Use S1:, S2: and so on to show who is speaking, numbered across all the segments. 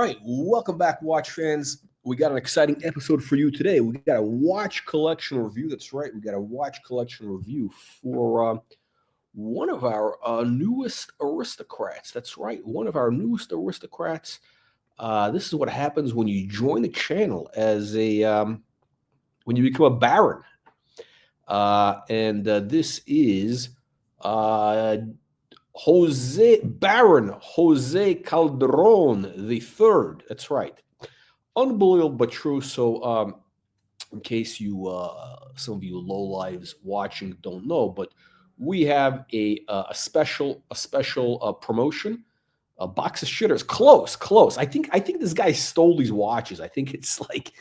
S1: right, welcome back, watch fans. We got an exciting episode for you today. We got a watch collection review. That's right, we got a watch collection review for one of our newest aristocrats. That's right, one of our newest aristocrats. This is what happens when you join the channel as a when you become a baron. This is Baron Jose Calderon the Third. That's right. Unbelievable but true. So, in case you, some of you low lives watching don't know, but we have a special promotion, a box of shitters. Close. I think this guy stole these watches. I think it's like,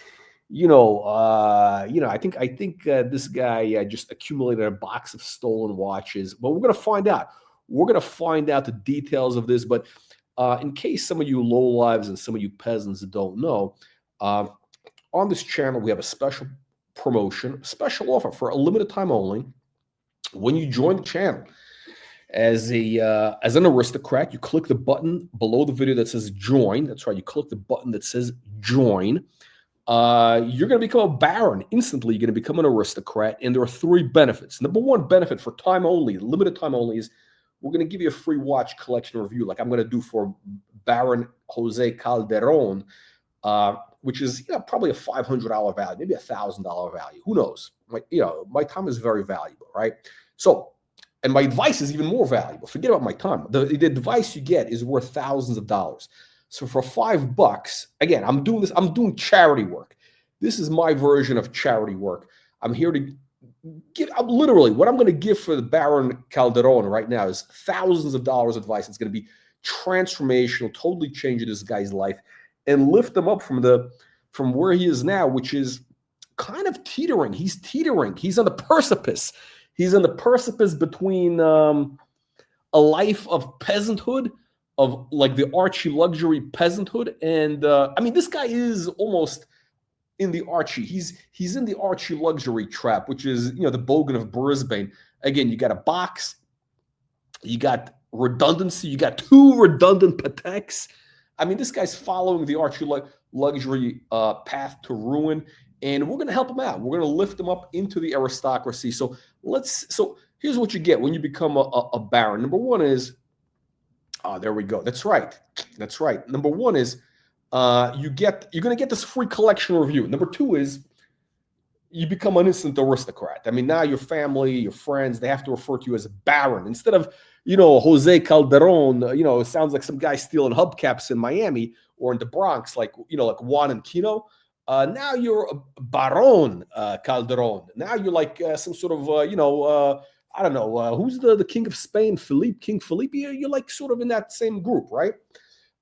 S1: I think this guy just accumulated a box of stolen watches. But we're gonna find out. We're gonna find out the details of this. But in case some of you lowlives and some of you peasants don't know, on this channel we have a special promotion, special offer for a limited time only. When you join the channel as an aristocrat, you click the button below the video that says join. That's right, you click the button that says join. You're going to become a baron instantly. You're going to become an aristocrat, and there are 3 benefits. Number 1 benefit for time only, limited time only, is we're going to give you a free watch collection review, like I'm going to do for Baron Jose Calderon, which is probably a $500 value, maybe a $1,000 value. Who knows? My time is very valuable, right? So, and my advice is even more valuable. Forget about my time. The advice you get is worth thousands of dollars. So for $5, again, I'm doing charity work. This is my version of charity work. I'm here to give, literally, what I'm going to give for the Baron Calderon right now is thousands of dollars advice. It's going to be transformational, totally changing this guy's life and lift him up from where he is now, which is kind of teetering. He's teetering. He's on the precipice. He's on the precipice between a life of peasanthood, of like the Archie luxury peasanthood, and I mean, this guy is almost in the Archie. He's in the Archie luxury trap, which is the Bogan of Brisbane. Again, you got a box, you got redundancy, you got 2 redundant Pateks. I mean, this guy's following the Archie luxury path to ruin, and we're going to help him out. We're going to lift him up into the aristocracy. So here's what you get when you become a baron. Number 1 is, there we go. That's right. Number 1 is you're going to get this free collection review. Number 2 is you become an instant aristocrat. I mean, now your family, your friends, they have to refer to you as a baron instead of Jose Calderon. It sounds like some guy stealing hubcaps in Miami or in the Bronx, like Juan and Kino. Now you're a Baron Calderon. Now you're like some sort of I don't know, who's the king of Spain, King Felipe? You're like sort of in that same group, right?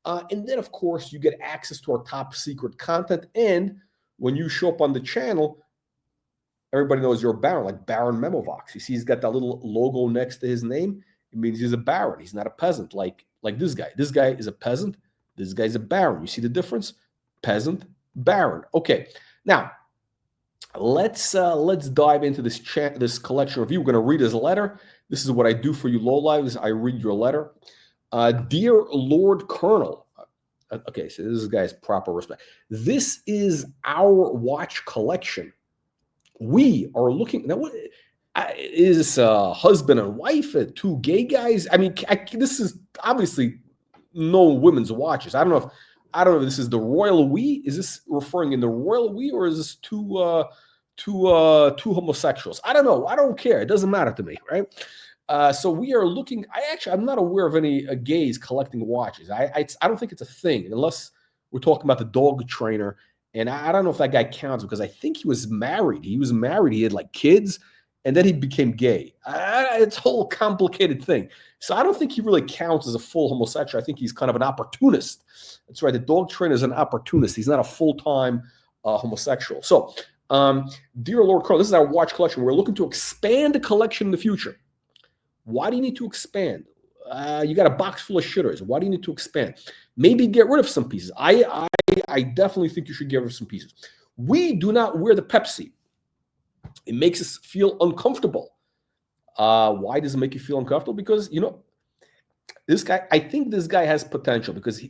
S1: And then, of course, you get access to our top secret content. And when you show up on the channel, everybody knows you're a baron, like Baron Memovox. You see he's got that little logo next to his name. It means he's a baron. He's not a peasant like this guy. This guy is a peasant. This guy's a baron. You see the difference? Peasant, baron. Okay, now, let's dive into this collection review. We're going to read his letter. This is what I do for you lowlives. I read your letter. Dear Lord Colonel. Okay, so this guy's proper respect. This is our watch collection. We are looking now. What is this? Husband and wife? 2 gay guys? I mean, this is obviously no women's watches. I don't know if this is the royal we. Is this referring in the royal we, or is this two homosexuals? I don't know. I don't care. It doesn't matter to me, right? So we are looking. I'm not aware of any gays collecting watches. I don't think it's a thing unless we're talking about the dog trainer. And I don't know if that guy counts because I think he was married. He had like kids, and then he became gay. It's a whole complicated thing. So I don't think he really counts as a full homosexual. I think he's kind of an opportunist. That's right. The dog trainer is an opportunist. He's not a full-time homosexual. So, dear Lord Colonel, this is our watch collection. We're looking to expand the collection in the future. Why do you need to expand? You got a box full of shitters. Why do you need to expand? Maybe get rid of some pieces. I definitely think you should get rid of some pieces. We do not wear the Pepsi. It makes us feel uncomfortable. Why does it make you feel uncomfortable? Because, this guy, I think this guy has potential because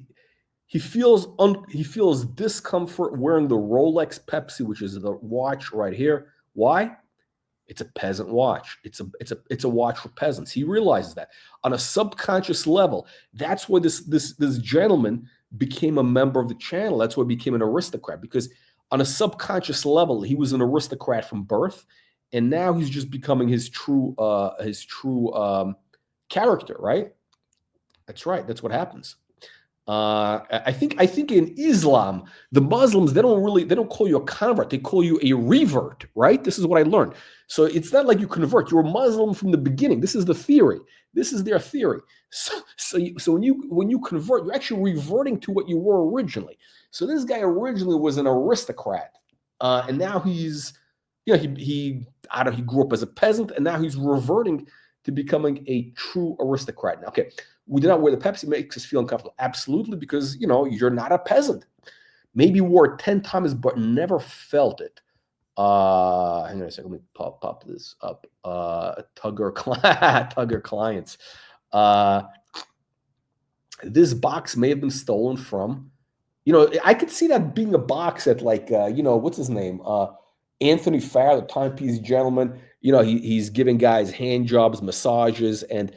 S1: He feels discomfort wearing the Rolex Pepsi, which is the watch right here. Why? It's a peasant watch. It's a watch for peasants. He realizes that on a subconscious level. That's why this gentleman became a member of the channel. That's why he became an aristocrat, because on a subconscious level, he was an aristocrat from birth, and now he's just becoming his true character. Right? That's right. That's what happens. I think in Islam, the Muslims, they don't call you a convert, they call you a revert, right? This is what I learned. So it's not like you convert, you're a Muslim from the beginning. This is the theory. This is their theory. So when you convert, you're actually reverting to what you were originally. So this guy originally was an aristocrat, and now he's, he grew up as a peasant, and now he's reverting to becoming a true aristocrat. Now, okay, we do not wear the Pepsi, makes us feel uncomfortable. Absolutely, because, you're not a peasant. Maybe wore it 10 times, but never felt it. Hang on a second, let me pop this up. Tugger clients. This box may have been stolen from, I could see that being a box at like, what's his name? Anthony Farr, the timepiece gentleman. He's giving guys hand jobs, massages, and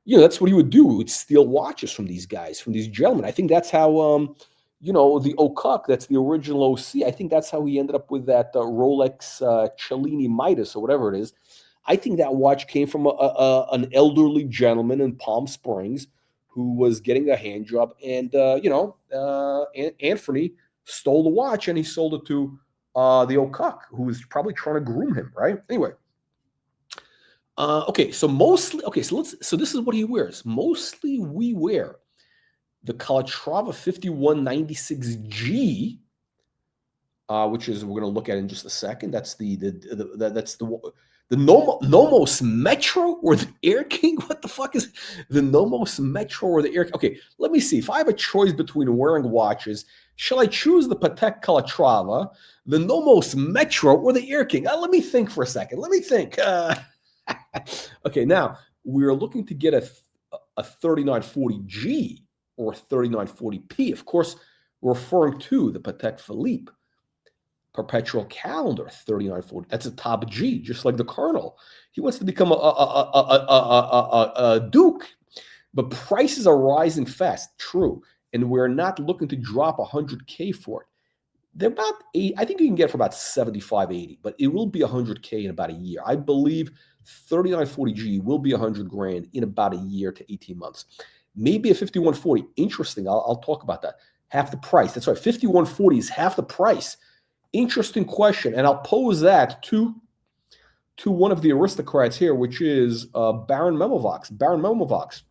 S1: that's what he would do. He would steal watches from these guys, from these gentlemen. I think that's how the Okuk, that's the original OC. I think that's how he ended up with that Rolex Cellini Midas or whatever it is. I think that watch came from an elderly gentleman in Palm Springs who was getting a hand job, and Anthony stole the watch and he sold it to the Okuk, who was probably trying to groom him, right? Anyway. So this is what he wears. Mostly we wear the Calatrava 5196G, which is, we're going to look at in just a second. That's the Nomos Metro or the Air King. What the fuck is the Nomos Metro or the Air King? Okay, let me see. If I have a choice between wearing watches, shall I choose the Patek Calatrava, the Nomos Metro, or the Air King? Let me think for a second. Let me think. Okay, now we're looking to get a 3940G or 3940P. Of course, we're referring to the Patek Philippe Perpetual Calendar 3940. That's a top G, just like the Colonel. He wants to become a Duke, but prices are rising fast. True, and we're not looking to drop 100K for it. They're about I think you can get for about 75, 80, but it will be 100K in about a year. I believe 3940G will be 100 grand in about a year to 18 months. Maybe a 5140. Interesting. I'll talk about that. Half the price. That's right. 5140 is half the price. Interesting question. And I'll pose that to one of the aristocrats here, which is Baron Memovox. Baron Memovox,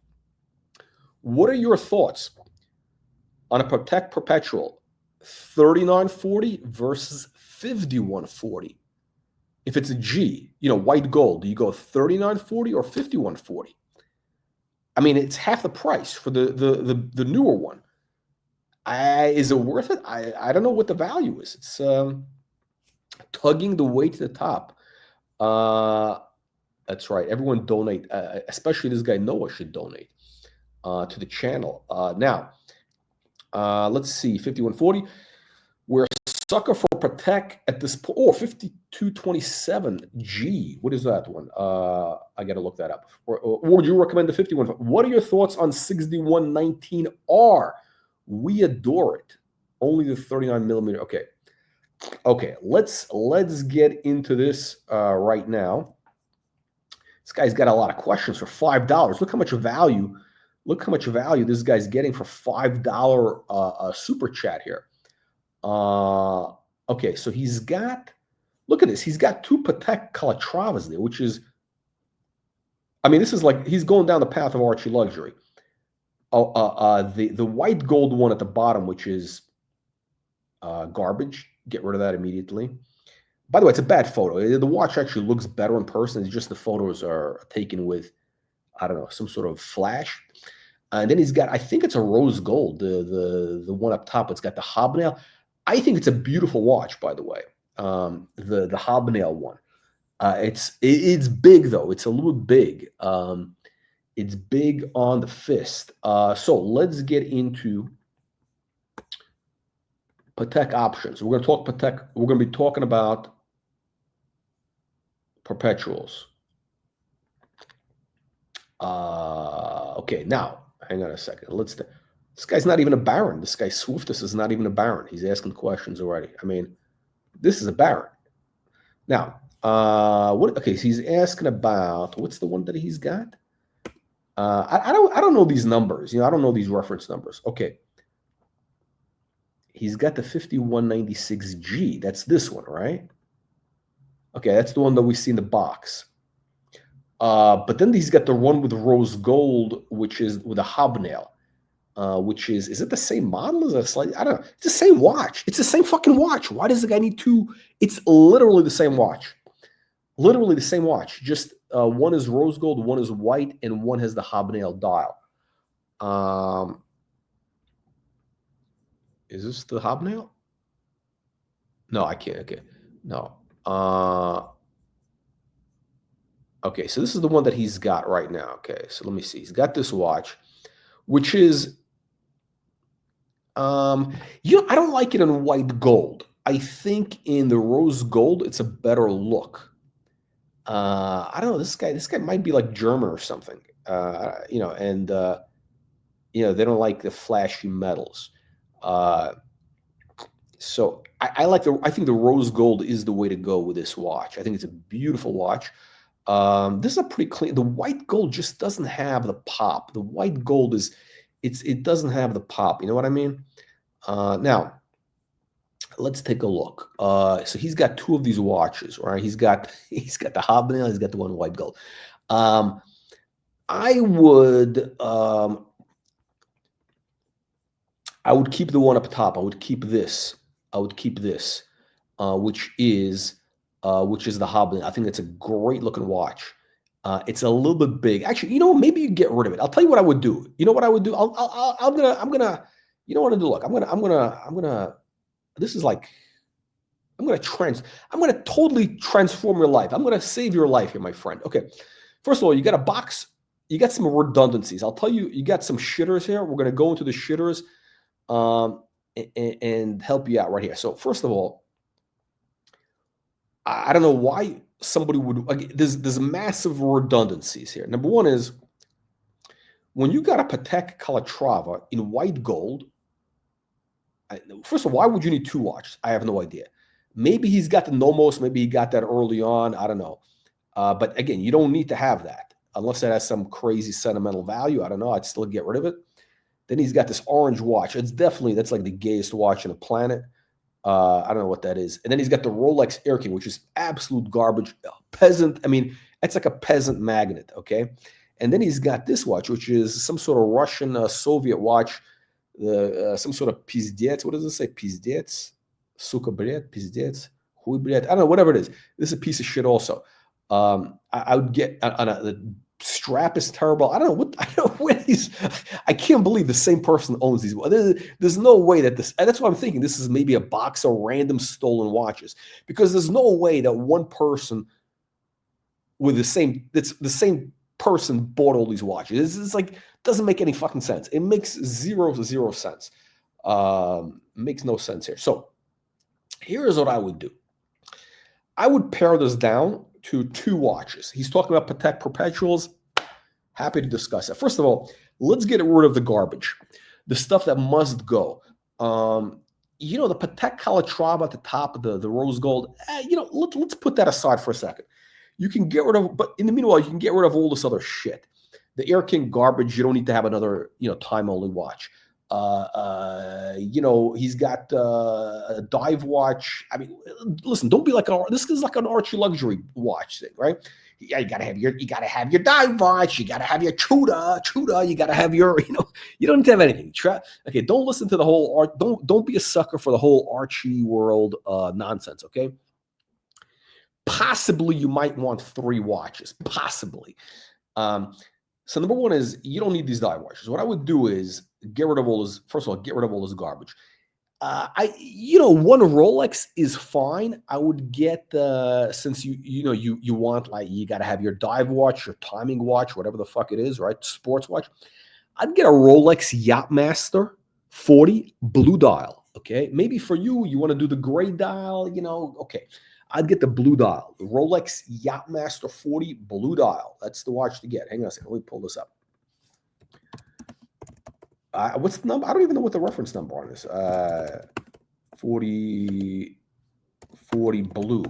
S1: what are your thoughts on a Patek Perpetual 3940 versus 5140? If it's a G, white gold, do you go 3940 or 5140? I mean, it's half the price for the newer one. Is it worth it? I don't know what the value is. It's tugging the way to the top. That's right. Everyone donate, especially this guy Noah should donate to the channel. Now, let's see, 5140. We're a sucker for Patek at this point. Oh, 5227G. What is that one? I got to look that up. Or would you recommend the 51? What are your thoughts on 6119R? We adore it. Only the 39 millimeter. Okay. Let's get into this right now. This guy's got a lot of questions for $5. Look how much value. Look how much value this guy's getting for $5 super chat here. Okay, so he's got, look at this. He's got two Patek Calatravas there, which is, I mean, this is like, he's going down the path of Archie luxury. The white gold one at the bottom, which is garbage. Get rid of that immediately. By the way, it's a bad photo. The watch actually looks better in person. It's just the photos are taken with, I don't know, some sort of flash. And then he's got, I think it's a rose gold, the one up top. It's got the hobnail. I think it's a beautiful watch, by the way. The hobnail one. It's big though. It's a little big. It's big on the fist. So let's get into PATEK options. We're going to talk PATEK. We're going to be talking about perpetuals. Okay, now hang on a second. This guy's not even a baron. This guy Swiftus is not even a baron. He's asking questions already. I mean, this is a baron. Now, what? Okay, so he's asking about what's the one that he's got? I don't know these numbers. I don't know these reference numbers. Okay, he's got the 5196G. That's this one, right? Okay, that's the one that we see in the box. But then he's got the one with rose gold, which is with a hobnail, which is it the same model? Is it slightly? I don't know. It's the same watch. It's the same fucking watch. Why does the guy need two? It's literally the same watch. Literally the same watch. Just one is rose gold, one is white, and one has the hobnail dial. Is this the hobnail? No, I can't. Okay, no. Okay, so this is the one that he's got right now. Okay, so let me see. He's got this watch, which is, I don't like it in white gold. I think in the rose gold, it's a better look. I don't know. This guy might be like German or something. And they don't like the flashy metals. So I think the rose gold is the way to go with this watch. I think it's a beautiful watch. This is a pretty clean. The white gold just doesn't have the pop. The white gold it doesn't have the pop. You know what I mean? Now, let's take a look. So he's got two of these watches, right? He's got the hobnail. He's got the one in white gold. I would keep the one up top. I would keep this. Which is the hobnail. I think it's a great looking watch. It's a little bit big. Actually, maybe you get rid of it. I'll tell you what I would do. You know what I would do? I'm gonna. You know what to do? Look, I'm gonna. This is like. I'm gonna totally transform your life. I'm gonna save your life here, my friend. Okay. First of all, you got a box. You got some redundancies. I'll tell you. You got some shitters here. We're gonna go into the shitters, and help you out right here. So first of all, I don't know why somebody would. There's massive redundancies here. Number one is when you got a Patek Calatrava in white gold. First of all, why would you need two watches? I have no idea. Maybe he's got the Nomos. Maybe he got that early on. I don't know. But again, you don't need to have that unless it has some crazy sentimental value. I don't know. I'd still get rid of it. Then he's got this orange watch. That's like the gayest watch on the planet. I don't know what that is. And then he's got the Rolex Air King, which is absolute garbage. Peasant. I mean, it's like a peasant magnet. Okay. And then he's got this watch, which is some sort of Russian Soviet watch. Some sort of pizdets. What does it say? Pizdets? Suka bret? Pizdets? Hui bret? I don't know. Whatever it is. This is a piece of shit also. I would get the strap is terrible. I don't know where these. I can't believe the same person owns these. There's no way that this. And that's what I'm thinking. This is maybe a box of random stolen watches, because there's no way that one person with the same person bought all these watches. It's like doesn't make any fucking sense. It makes zero sense. Makes no sense here. So here's what I would do. I would pare this down to two watches. He's talking about Patek Perpetuals. Happy to discuss that. First of all, let's get rid of the garbage, the stuff that must go. The Patek Calatrava at the top, the rose gold. Let's put that aside for a second. You can get rid of, but in the meanwhile, you can get rid of all this other shit. The Air King garbage. You don't need to have another, time only watch. He's got a dive watch. I mean, listen, don't be like this is like an Archie luxury watch thing, right? Yeah, you gotta have your dive watch. You gotta have your Chuda. You gotta have your, you don't need to have anything. Okay, don't listen to the whole art. Don't be a sucker for the whole Archie world nonsense. Okay. Possibly you might want three watches. Possibly. So number one is you don't need these dive watches. What I would do is get rid of all this. First of all, get rid of all this garbage. One Rolex is fine. I would get since you want, like, you got to have your dive watch, your timing watch, whatever the fuck it is, right? Sports watch. I'd get a Rolex Yachtmaster 40 blue dial. Okay, maybe for you, you want to do the gray dial, you know, okay. I'd get the blue dial, the Rolex Yachtmaster 40 blue dial. That's the watch to get. Hang on a second, let me pull this up. What's the number? I don't even know what the reference number on this. 40 blue.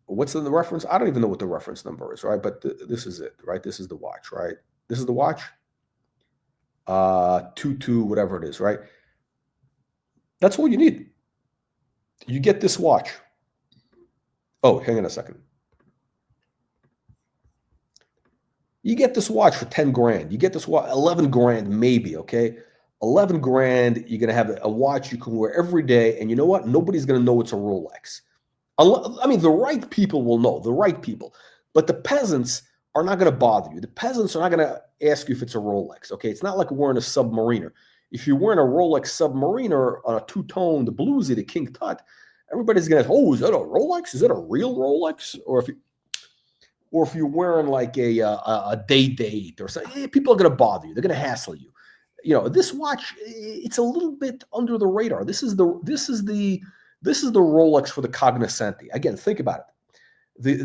S1: What's the reference? I don't even know what the reference number is, right? But this is it, right? This is the watch, right? This is the watch. 22, whatever it is, right? That's all you need. You get this watch. Oh, hang on a second. You get this watch for 10 grand. You get this watch, 11 grand maybe, okay? 11 grand, you're going to have a watch you can wear every day. And you know what? Nobody's going to know it's a Rolex. I mean, the right people will know, the right people. But the peasants are not going to bother you. The peasants are not going to ask you if it's a Rolex, okay? It's not like wearing a Submariner. If you're wearing a Rolex Submariner on a two-toned bluesy, the King Tut, everybody's going to ask, oh, is that a Rolex? Is that a real Rolex? Or if you're wearing like a day date or something, people are going to bother you. They're going to hassle you. You know, this watch, it's a little bit under the radar. This is the Rolex for the cognoscenti. Again, think about it. The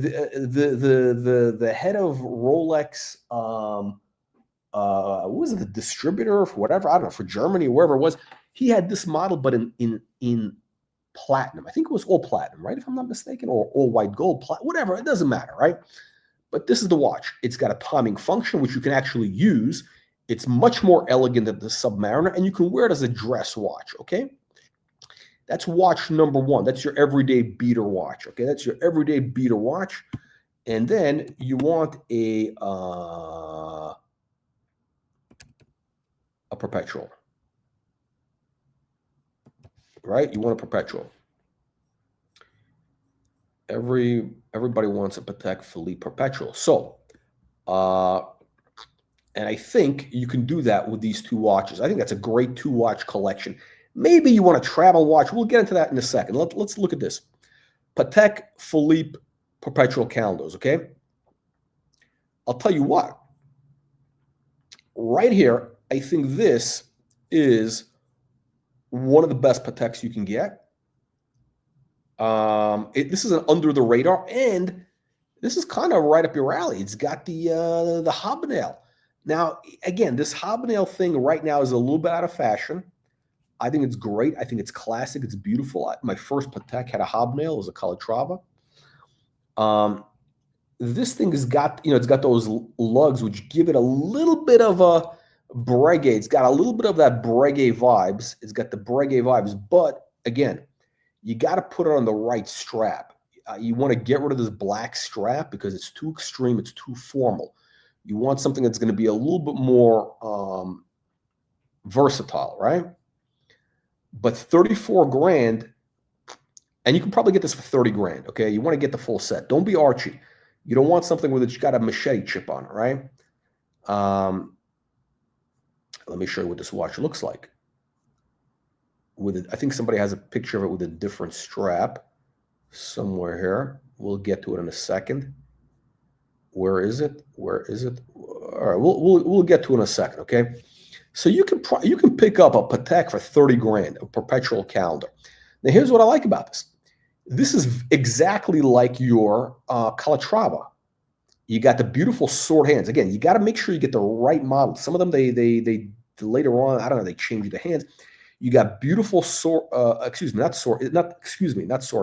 S1: head of Rolex, what was it, the distributor for whatever, I don't know, for Germany or wherever it was, he had this model, but in platinum. I think it was all platinum, right? If I'm not mistaken, or all white gold, whatever, it doesn't matter, right? But this is the watch. It's got a timing function, which you can actually use. It's much more elegant than the Submariner, and you can wear it as a dress watch, okay? That's watch number one. That's your everyday beater watch, okay? That's your everyday beater watch. And then you want a perpetual, right? You want a perpetual. Everybody wants a Patek Philippe perpetual. So, and I think you can do that with these two watches. I think that's a great two-watch collection. Maybe you want a travel watch. We'll get into that in a second. Let's look at this. Patek Philippe perpetual calendars, okay? I'll tell you what. Right here, I think this is one of the best Pateks you can get. This is an under the radar, and this is kind of right up your alley. It's got the hobnail. Now, again, this hobnail thing right now is a little bit out of fashion. I think it's great. I think it's classic. It's beautiful. My first Patek had a hobnail. It was a Calatrava. This thing has got, it's got those lugs which give it a little bit of a Breguet. It's got a little bit of that Breguet vibes. It's got the Breguet vibes, but again, you got to put it on the right strap. You want to get rid of this black strap because it's too extreme. It's too formal. You want something that's going to be a little bit more versatile, right? But 34 grand, and you can probably get this for 30 grand, okay? You want to get the full set. Don't be Archie. You don't want something with it's got a machete chip on it, right? Let me show you what this watch looks like. I think somebody has a picture of it with a different strap somewhere here. We'll get to it in a second. Where is it? Where is it? All right, we'll get to it in a second, okay? So you can pick up a Patek for 30 grand, a perpetual calendar. Now here's what I like about this. This is exactly like your Calatrava. You got the beautiful sword hands. Again, you got to make sure you get the right model. Some of them they later on, I don't know, they change the hands. You got beautiful sword. Not sword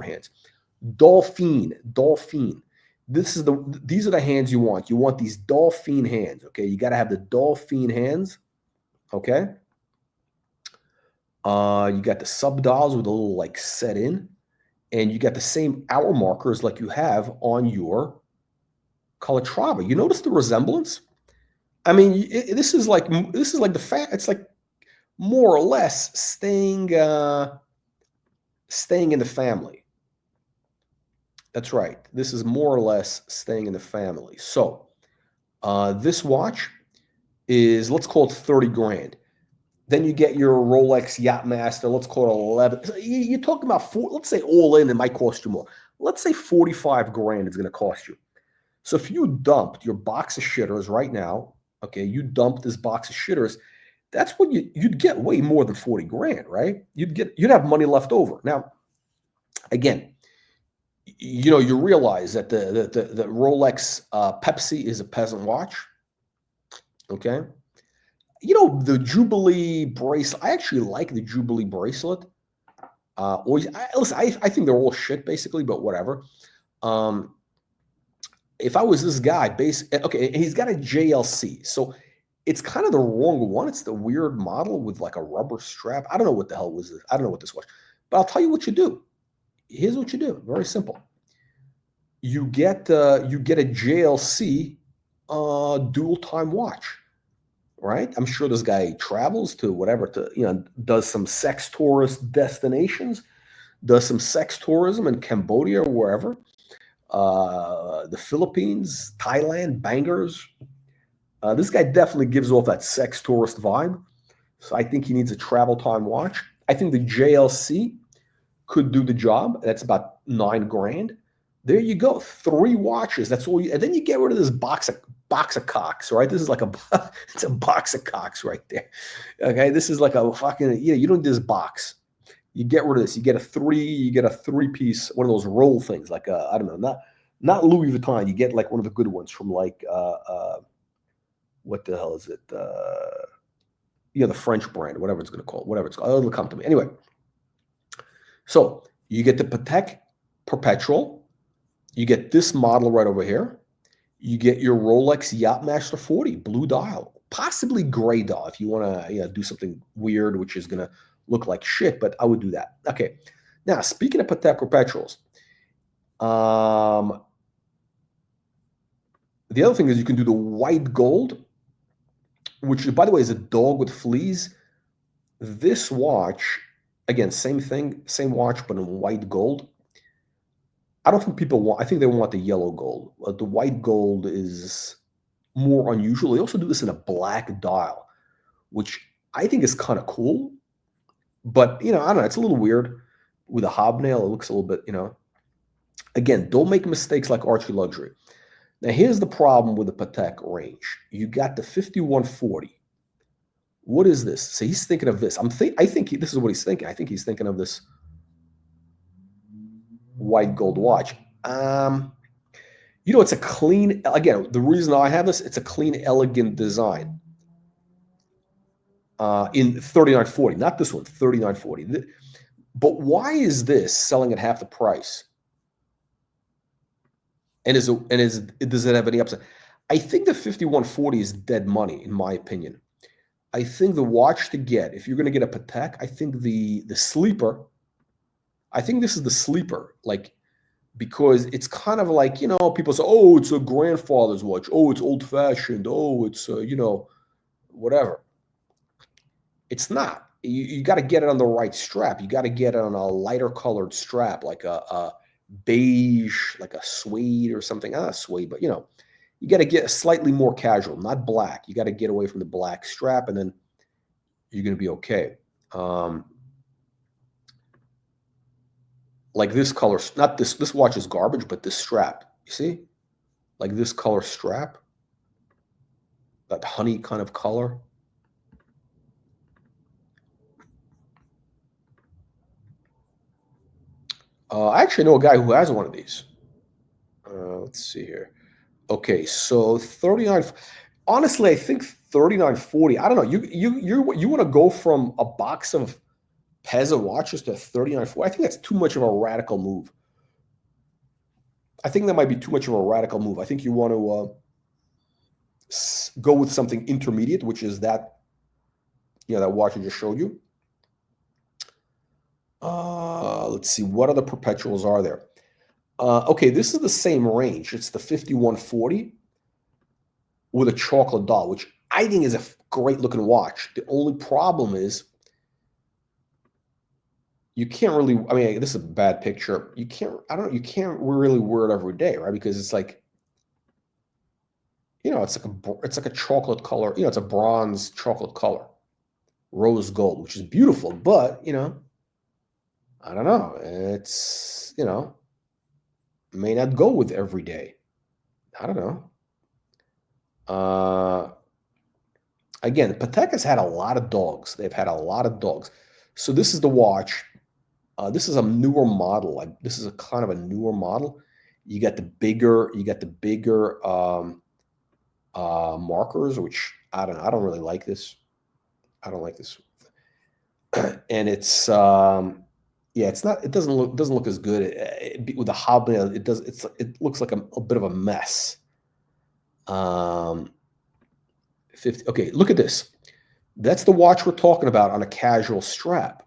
S1: hands. Dolphin. These are the hands you want. You want these Dolphin hands. Okay, you got to have the Dolphin hands. Okay. You got the sub dials with a little like set in, and you got the same hour markers like you have on your Calatrava. You notice the resemblance? I mean, this is like the fact. It's like more or less staying in the family. That's right. This is more or less staying in the family. So this watch is, let's call it 30 grand. Then you get your Rolex Yachtmaster, let's call it 11. You're talking about let's say all in, it might cost you more. Let's say 45 grand is going to cost you. So if you dumped your box of shitters right now, okay, you dumped this box of shitters, That's what you'd get way more than 40 grand, right? You'd have money left over. Now, again, you realize that the Rolex Pepsi is a peasant watch. Okay. The Jubilee bracelet. I actually like the Jubilee bracelet. Listen, I think they're all shit basically, but whatever. If I was this guy, okay, he's got a JLC, so it's kind of the wrong one. It's the weird model with like a rubber strap. I don't know what the hell was this. I don't know what this was, but I'll tell you what you do. Here's what you do. Very simple. You get a JLC dual time watch, right? I'm sure this guy travels to whatever does some sex tourist destinations, does some sex tourism in Cambodia or wherever, the Philippines, Thailand, bangers. This guy definitely gives off that sex tourist vibe. So I think he needs a travel time watch. I think the JLC could do the job. That's about 9 grand. There you go. 3 watches. That's all and then you get rid of this box of cocks, right? This is like it's a box of cocks right there. Okay. This is like a fucking, you don't do this box. You get rid of this. You get a 3-piece, one of those roll things, like I don't know, not Louis Vuitton. You get like one of the good ones from like what the hell is it? The French brand, whatever it's going to call it, whatever it's called. It'll come to me. Anyway, so you get the PATEK Perpetual. You get this model right over here. You get your Rolex Yachtmaster 40 blue dial, possibly gray dial if you want to do something weird, which is going to look like shit, but I would do that. Okay. Now, speaking of Patek Perpetuals, the other thing is you can do the white gold, which, by the way, is a dog with fleas. This watch, again, same thing, same watch, but in white gold. I don't think people want, I think they want the yellow gold. The white gold is more unusual. They also do this in a black dial, which I think is kind of cool. But, I don't know, it's a little weird with a hobnail. It looks a little bit, Again, don't make mistakes like Archie Luxury. Now, here's the problem with the Patek range. You got the 5140. What is this? So he's thinking of this. I think this is what he's thinking. I think he's thinking of this white gold watch. It's a clean, again, the reason I have this, it's a clean, elegant design. In 3940, not this one, 3940. But why is this selling at half the price? And does it have any upside? I think the 5140 is dead money, in my opinion. I think the watch to get, if you're going to get a Patek, I think the sleeper, I think this is the sleeper, like, because it's kind of like, people say, oh, it's a grandfather's watch. Oh, it's old fashioned. Oh, it's, whatever. It's not. You got to get it on the right strap. You got to get it on a lighter colored strap, like a beige, like a suede or something. Not suede, but you got to get slightly more casual, not black. You got to get away from the black strap, and then you're going to be okay. Like this color, not this watch is garbage, but this strap, you see? Like this color strap, that honey kind of color. I actually know a guy who has one of these. Let's see here. Okay, so 39. Honestly, I think 3940. I don't know. You want to go from a box of Pezza watches to 3940? I think that's too much of a radical move. I think that might be too much of a radical move. I think you want to go with something intermediate, which is that that watch I just showed you. Let's see, what other perpetuals are there? Okay, this is the same range. It's the 5140 with a chocolate dial, which I think is a great looking watch. The only problem is you can't really, I mean, this is a bad picture. You can't really wear it every day, right? Because it's like, it's like a chocolate color, it's a bronze chocolate color, rose gold, which is beautiful, but, I don't know. It's, may not go with every day. I don't know. Again, Patek has had a lot of dogs. They've had a lot of dogs. So this is the watch. This is a newer model. This is a kind of a newer model. You got the bigger markers, which I don't really like this. I don't like this. And it's yeah, it doesn't look as good with the hobnail. It looks like a bit of a mess. 50. Okay, look at this. That's the watch we're talking about on a casual strap.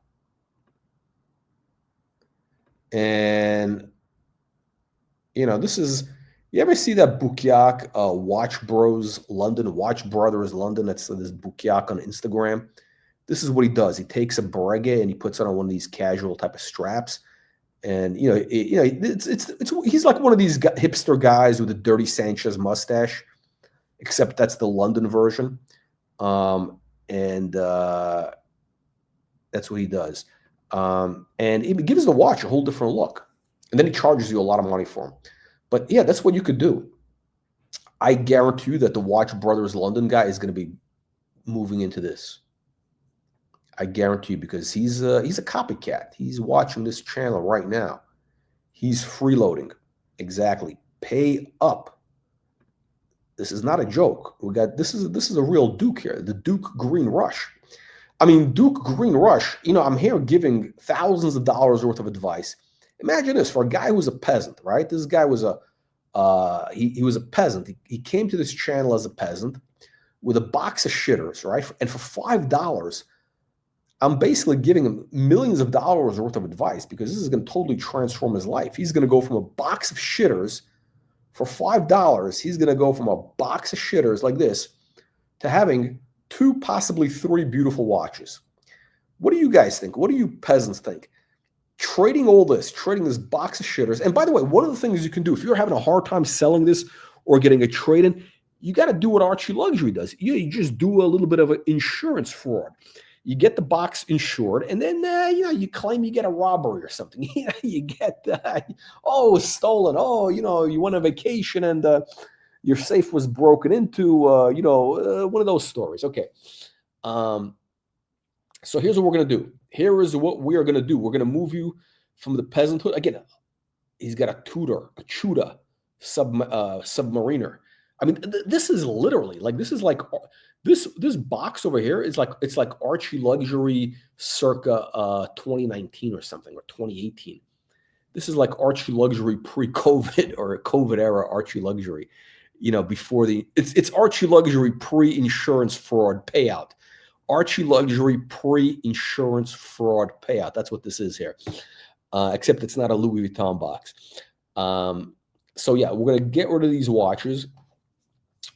S1: And this is, you ever see that Bukiak, Watch Bros London, Watch Brothers London? That's this Bukiak on Instagram. This is what he does. He takes a Breguet and he puts it on one of these casual type of straps. And he's like one of these hipster guys with a dirty Sanchez mustache, except that's the London version. And that's what he does. And it gives the watch a whole different look. And then he charges you a lot of money for them. But yeah, that's what you could do. I guarantee you that the Watch Brothers London guy is going to be moving into this. I guarantee you, because he's a copycat. He's watching this channel right now. He's freeloading. Exactly. Pay up. This is not a joke. This is a real Duke here. The Duke Green Rush. I mean, Duke Green Rush. I'm here giving thousands of dollars worth of advice. Imagine this for a guy who's a peasant, right? This guy was he was a peasant. He came to this channel as a peasant with a box of shitters, right? And for $5, I'm basically giving him millions of dollars worth of advice, because this is going to totally transform his life. He's going to go from a box of shitters for $5. He's going to go from a box of shitters like this to having 2, possibly 3 beautiful watches. What do you guys think? What do you peasants think? Trading this box of shitters. And by the way, one of the things you can do if you're having a hard time selling this or getting a trade-in, you got to do what Archie Luxury does. You just do a little bit of an insurance fraud. You get the box insured, and then you claim you get a robbery or something. You get stolen. You went on vacation and your safe was broken into. One of those stories. Okay. So here's what we're gonna do. Here is what we are gonna do. We're gonna move you from the peasanthood. Again, he's got a Chuda submariner. I mean, this is literally like, this is like this box over here is like, it's like Archie Luxury circa 2019 or something, or 2018. This is like Archie Luxury pre-COVID or COVID era Archie Luxury. Before it's Archie Luxury pre-insurance fraud payout. Archie Luxury pre-insurance fraud payout. That's what this is here. Except it's not a Louis Vuitton box. So yeah, we're going to get rid of these watches.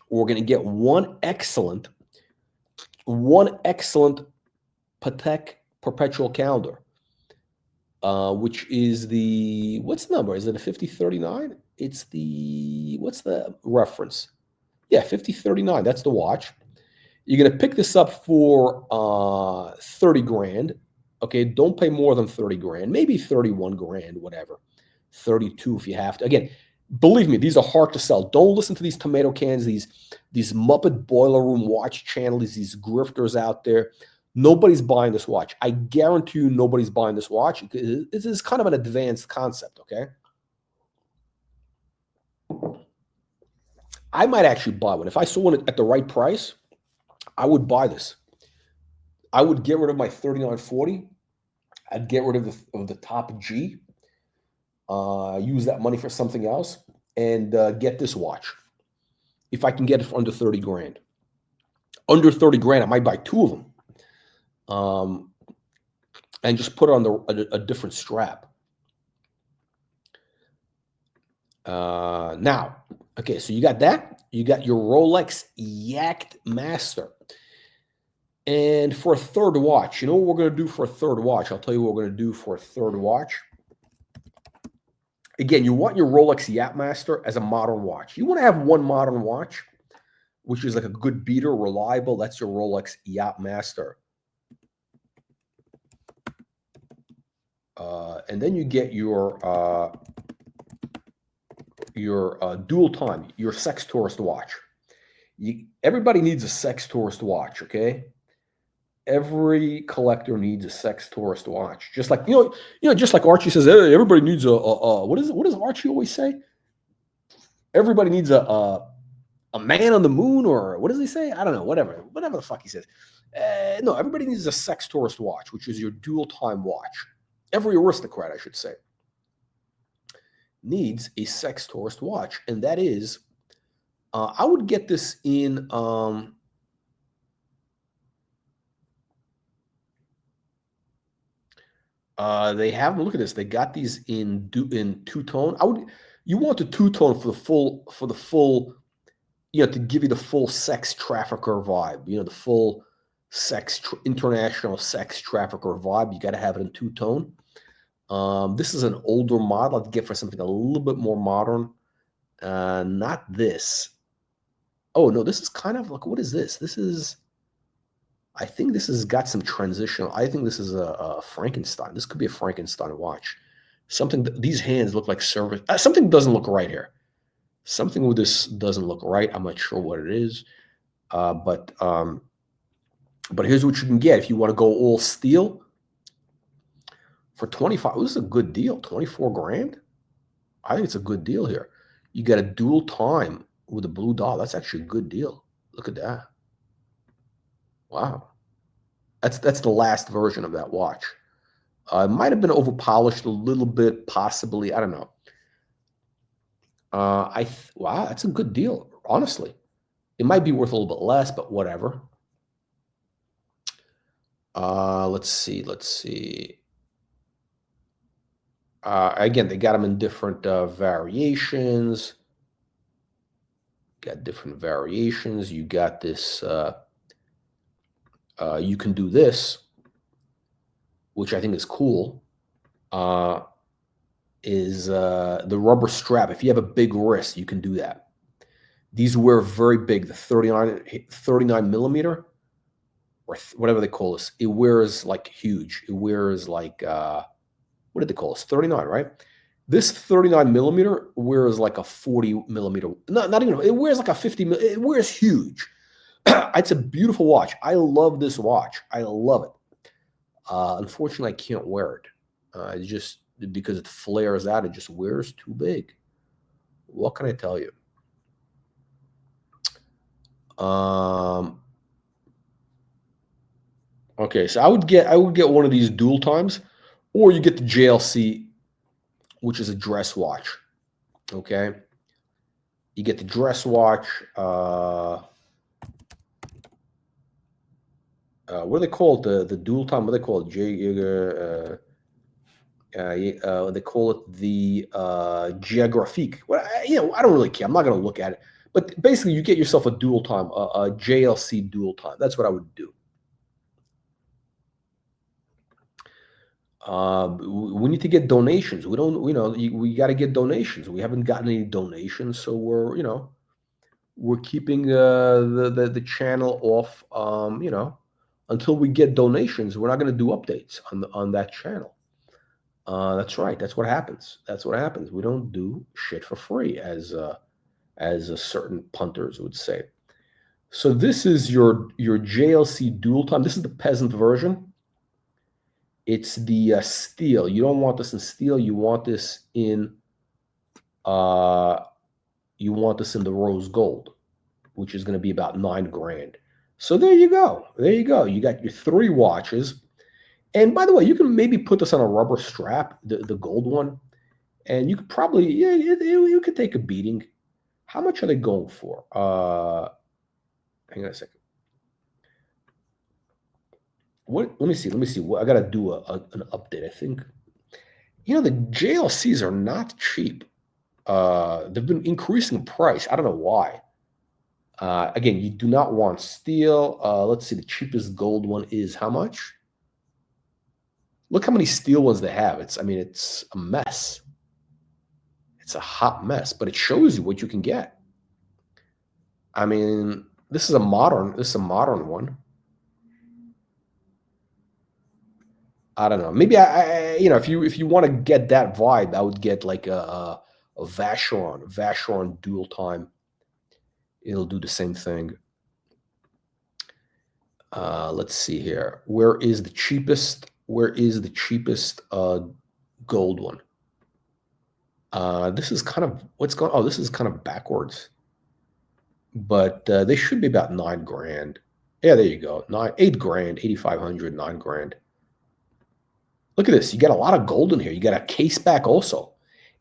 S1: We're going to get one excellent Patek perpetual calendar, which is the, what's the number? Is it a 5039? It's the, what's the reference? Yeah, 5039. That's the watch. You're going to pick this up for 30 grand. Okay, don't pay more than 30 grand, maybe 31 grand, whatever. 32 if you have to. Again, believe me, these are hard to sell. Don't listen to these tomato cans, these Muppet Boiler Room watch channels, these grifters out there. Nobody's buying this watch. I guarantee you nobody's buying this watch. This is kind of an advanced concept, okay? I might actually buy one. If I saw one at the right price, I would buy this. I would get rid of my 3940. I'd get rid of the top G. Use that money for something else, and get this watch. If I can get it for under 30 grand. Under 30 grand, I might buy 2 of them. And just put it on a different strap. Now, okay, so you got that. You got your Rolex Yacht Master. And for a third watch, you know what we're going to do for a third watch? I'll tell you what we're going to do for a third watch. Again, you want your Rolex Yacht Master as a modern watch. You want to have one modern watch, which is like a good beater, reliable. That's your Rolex Yacht Master. And then you get your dual time, your sex tourist watch. Everybody needs a sex tourist watch, okay? Every collector needs a sex tourist watch. Just like just like Archie says, "Hey, everybody needs what is it? What does Archie always say? Everybody needs a man on the moon, or what does he say? I don't know. Whatever the fuck he says. No, everybody needs a sex tourist watch, which is your dual time watch. Every aristocrat, I should say, needs a sex tourist watch, and that is, I would get this in. They have, look at this. They got these in two-tone. You want the two-tone for the full, to give you the full sex trafficker vibe. The full international sex trafficker vibe. You got to have it in two-tone. This is an older model. I'd get for something a little bit more modern. Not this. Oh no, this is kind of like, what is this? I think this has got some transitional. I think this is a Frankenstein. This could be a Frankenstein watch. These hands look like service. Something doesn't look right here. Something with this doesn't look right. I'm not sure what it is. But here's what you can get if you want to go all steel for 25. This is a good deal. 24 grand. I think it's a good deal here. You get a dual time with a blue dial. That's actually a good deal. Look at that. Wow. That's the last version of that watch. It might have been overpolished a little bit, possibly. I don't know. Wow, that's a good deal, honestly. It might be worth a little bit less, but whatever. Let's see. Again, they got them in different variations. Got different variations. You got this. You can do this, which I think is cool. Is the rubber strap. If you have a big wrist, you can do that. These wear very big. The 39 millimeter, or whatever they call this. It wears like huge. It wears like what did they call this? 39, right? This 39 millimeter wears like a 40 millimeter. Not even. It wears like a 50. It wears huge. It's a beautiful watch. I love this watch. I love it. Unfortunately, I can't wear it. It's just because it flares out. It just wears too big. What can I tell you? Okay, so I would get one of these dual times, or you get the JLC, which is a dress watch. Okay, you get the dress watch. What do they call it? The dual time? What do they call it? They call it the Geographique. Well, I don't really care. I'm not going to look at it. But basically, you get yourself a dual time, a JLC dual time. That's what I would do. We need to get donations. We don't, we got to get donations. We haven't gotten any donations, so we're keeping the channel off. Until we get donations, we're not going to do updates on that channel. That's right. That's what happens. We don't do shit for free, as certain punters would say. So this is your JLC dual time. This is the peasant version. It's the steel. You don't want this in steel. You want this in the rose gold, which is going to be about 9 grand. So there you go. You got your 3 watches. And by the way, you can maybe put this on a rubber strap, the gold one, and you could probably, you could take a beating. How much are they going for? Hang on a second. Let me see. I got to do an update. I think, the JLCs are not cheap. They've been increasing in price. I don't know why. Again, you do not want steel. Let's see. The cheapest gold one is how much? Look how many steel ones they have. It's a mess. It's a hot mess, but it shows you what you can get. This is a modern one. I don't know. Maybe if you want to get that vibe, I would get like a Vacheron dual time. It'll do the same thing. Let's see here. Where is the cheapest? Where is the cheapest gold one? This is kind of what's going. Oh, this is kind of backwards. But they should be about 9 grand. Yeah, there you go. 8 grand, 8,500, 9 grand. Look at this. You got a lot of gold in here. You got a case back also.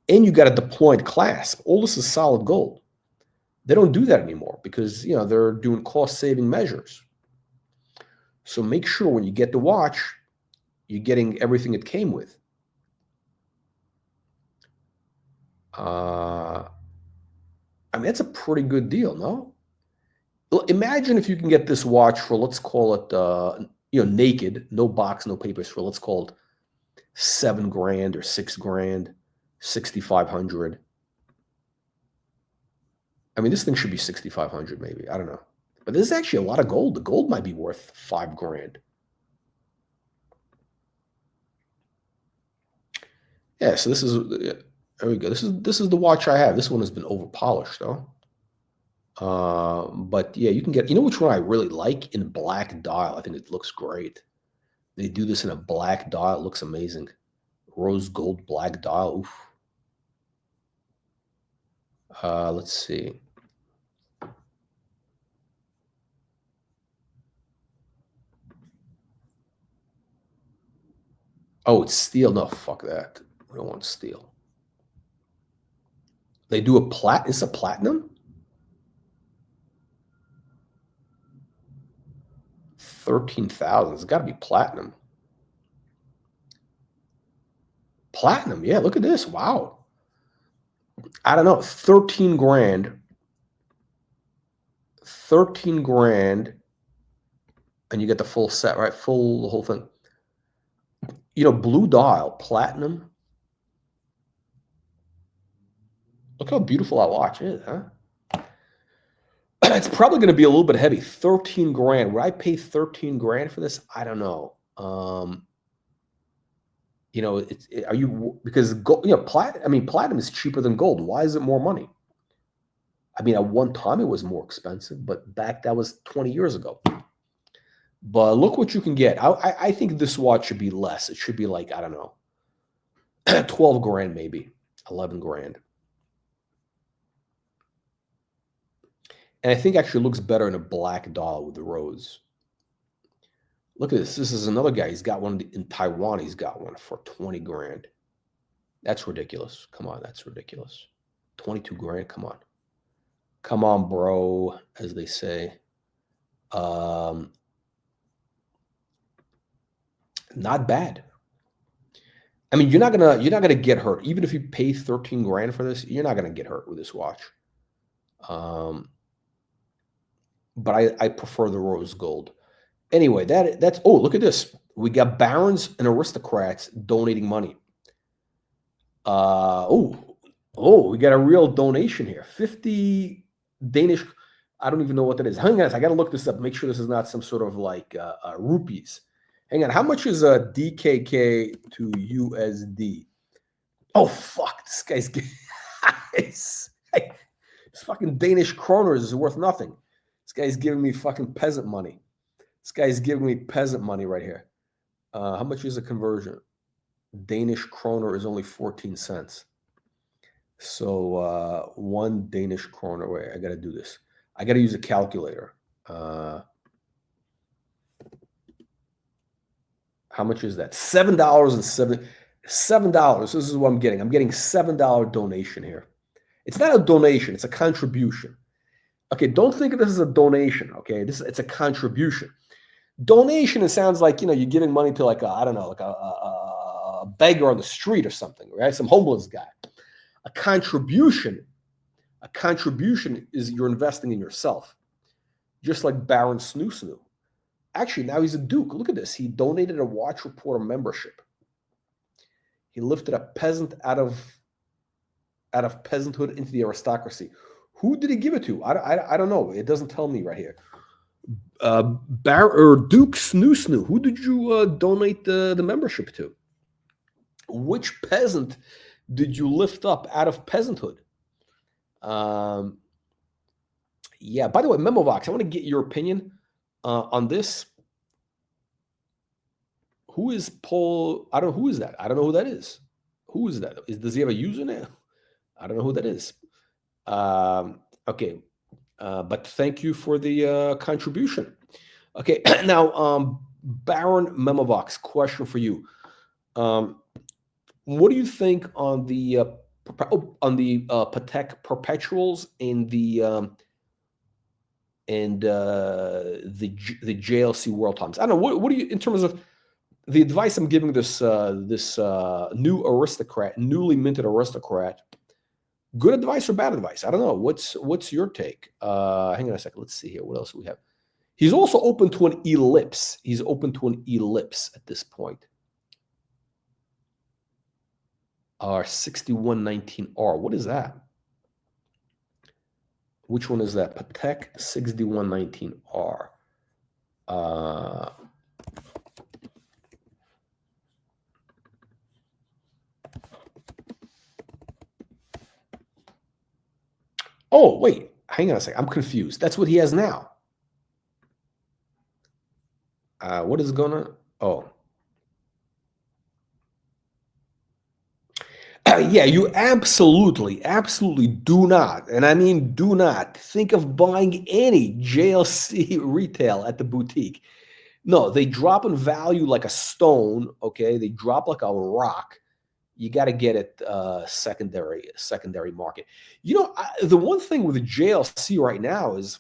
S1: And you got a deployed clasp. All this is solid gold. They don't do that anymore because, you know, they're doing cost-saving measures. So make sure when you get the watch, you're getting everything it came with. I mean, that's a pretty good deal, no? Imagine if you can get this watch for, let's call it, you know, naked, no box, no papers, for, let's call it 7 grand or 6 grand, 6,500. I mean, this thing should be 6,500 maybe. I don't know. But this is actually a lot of gold. The gold might be worth 5 grand. Yeah, so this is, there we go. This is the watch I have. This one has been over polished though. But yeah, you can get, you know which one I really like? In black dial. I think it looks great. They do this in a black dial. It looks amazing. Rose gold black dial. Oof. Let's see. Oh, it's steel. No, fuck that. We don't want steel. They do it's a platinum? 13,000. It's got to be platinum. Platinum, yeah, look at this. Wow. I don't know, 13 grand. 13 grand. And you get the full set, right? The whole thing. You know, blue dial, platinum. Look how beautiful that watch is, huh? It's probably going to be a little bit heavy. 13 grand. Would I pay 13 grand for this? I don't know. You know, because gold, you know, platinum is cheaper than gold. Why is it more money? I mean, at one time it was more expensive, but that was 20 years ago. But look what you can get. I think this watch should be less. It should be like, I don't know, 12 grand maybe, 11 grand. And I think actually looks better in a black dial with the rose. Look at this. This is another guy. He's got one in Taiwan. He's got one for 20 grand. That's ridiculous. Come on, that's ridiculous. 22 grand. Come on. Come on, bro, as they say. Not bad. I mean, you're not gonna get hurt. Even if you pay 13 grand for this, you're not gonna get hurt with this watch. But I prefer the rose gold. Anyway, that's oh, look at this. We got barons and aristocrats donating money. We got a real donation here. 50 Danish. I don't even know what that is. Hang on, I got to look this up. Make sure this is not some sort of like rupees. Hang on, how much is a DKK to USD? Oh fuck, this guy's this fucking Danish kroners is worth nothing. This guy's giving me fucking peasant money. This guy's giving me peasant money right here. How much is a conversion? Danish kroner is only 14 cents. So 1 Danish kroner. Wait, I got to do this. I got to use a calculator. How much is that? $7.70. This is what I'm getting. I'm getting $7 donation here. It's not a donation. It's a contribution. Okay, don't think of this as a donation. Okay, it's a contribution. Donation, it sounds like, you know, you're giving money to like I don't know, like a beggar on the street or something, right? Some homeless guy. A contribution is you're investing in yourself, just like Baron Snoo Snoo. Actually, now he's a duke. Look at this. He donated a Watch Reporter membership. He lifted a peasant out of peasanthood into the aristocracy. Who did he give it to? I don't know. It doesn't tell me right here. Duke Snoo Snoo. Who did you donate the membership to? Which peasant did you lift up out of peasanthood? Yeah. By the way, Memovox, I want to get your opinion on this. Who is Paul? I don't know. Who is that? I don't know who that is. Who is that? Does he have a username? I don't know who that is. Okay. But thank you for the contribution. Okay. Now, Baron Memovox, question for you. What do you think on the PATEK perpetuals and the JLC World Times? I don't know. What do you, in terms of the advice I'm giving this newly minted aristocrat? Good advice or bad advice? I don't know. What's your take? Hang on a second. Let's see here. What else do we have? He's also open to an ellipse. He's open to an ellipse at this point. R6119R. What is that? Which one is that? PATEK 6119R. Oh, wait. Hang on a second. I'm confused. That's what he has now. What is going on? Oh. Yeah, you absolutely do not, and I mean do not, think of buying any JLC retail at the boutique. No, they drop in value like a stone, okay? They drop like a rock. You got to get it secondary market. You know, the one thing with the JLC right now is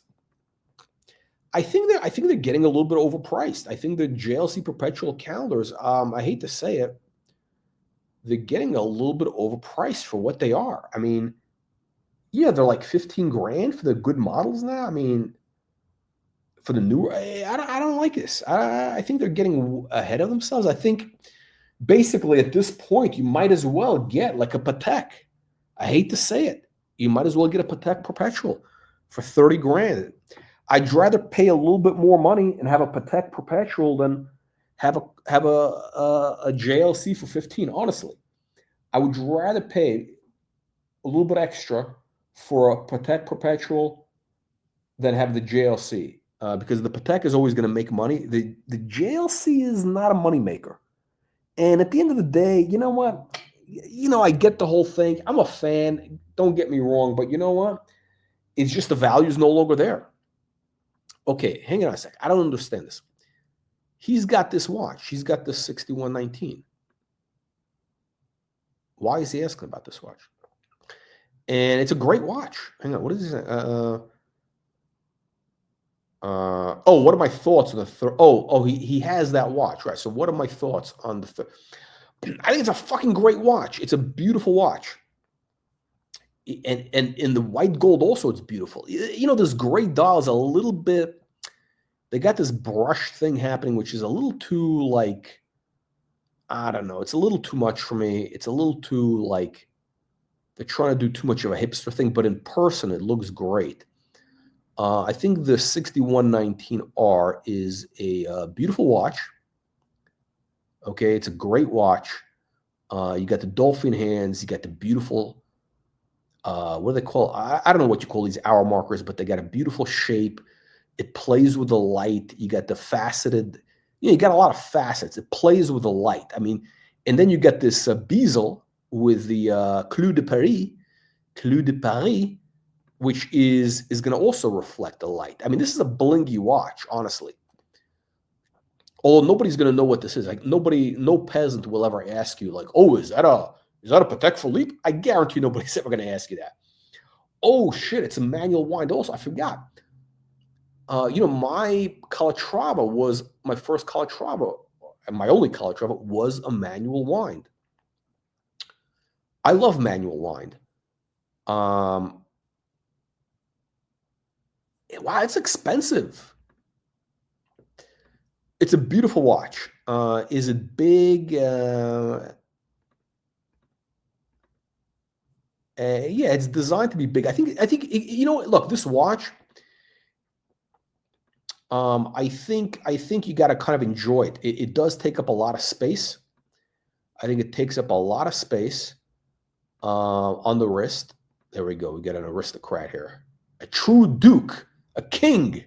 S1: I think they're getting a little bit overpriced. I think the JLC perpetual calendars, I hate to say it, they're getting a little bit overpriced for what they are. I mean, yeah, they're like 15 grand for the good models now. I mean, for the newer, I don't like this. I think they're getting ahead of themselves. I think basically at this point, you might as well get like a PATEK. I hate to say it. You might as well get a PATEK perpetual for 30 grand. I'd rather pay a little bit more money and have a PATEK perpetual than have a JLC for 15. Honestly, I would rather pay a little bit extra for a PATEK perpetual than have the JLC because the PATEK is always going to make money. The JLC is not a moneymaker. And at the end of the day, you know what? You know, I get the whole thing. I'm a fan. Don't get me wrong. But you know what? It's just the value is no longer there. Okay, hang on a sec. I don't understand this. He's got this watch. He's got this 6119. Why is he asking about this watch? And it's a great watch. Hang on. What is this? Oh, what are my thoughts on the third? Oh, he has that watch, right? So what are my thoughts on the third? I think it's a fucking great watch. It's a beautiful watch. And in the white gold also, it's beautiful. You know, this gray dial is a little bit, they got this brush thing happening, which is a little too like, I don't know. It's a little too much for me. It's a little too like, they're trying to do too much of a hipster thing, but in person, it looks great. I think the 6119R is a beautiful watch. Okay, it's a great watch. You got the dolphin hands. You got the beautiful, what do they call? I don't know what you call these hour markers, but they got a beautiful shape. It plays with the light. You got the faceted. You got a lot of facets. It plays with the light. I mean, and then you got this bezel with the Clou de Paris, which is going to also reflect the light. I mean, this is a blingy watch, honestly. Although nobody's going to know what this is. Like no peasant will ever ask you, like, "Oh, is that a PATEK Philippe?" I guarantee nobody's ever going to ask you that. Oh shit, it's a manual wind. Also, I forgot. You know, my Calatrava was my first Calatrava, and my only Calatrava was a manual wind. I love manual wind. Wow, it's expensive. It's a beautiful watch. Is it big? Yeah, it's designed to be big. I think you know. Look, this watch. I think you got to kind of enjoy it. It does take up a lot of space. I think it takes up a lot of space on the wrist. There we go. We got an aristocrat here, a true duke. A king.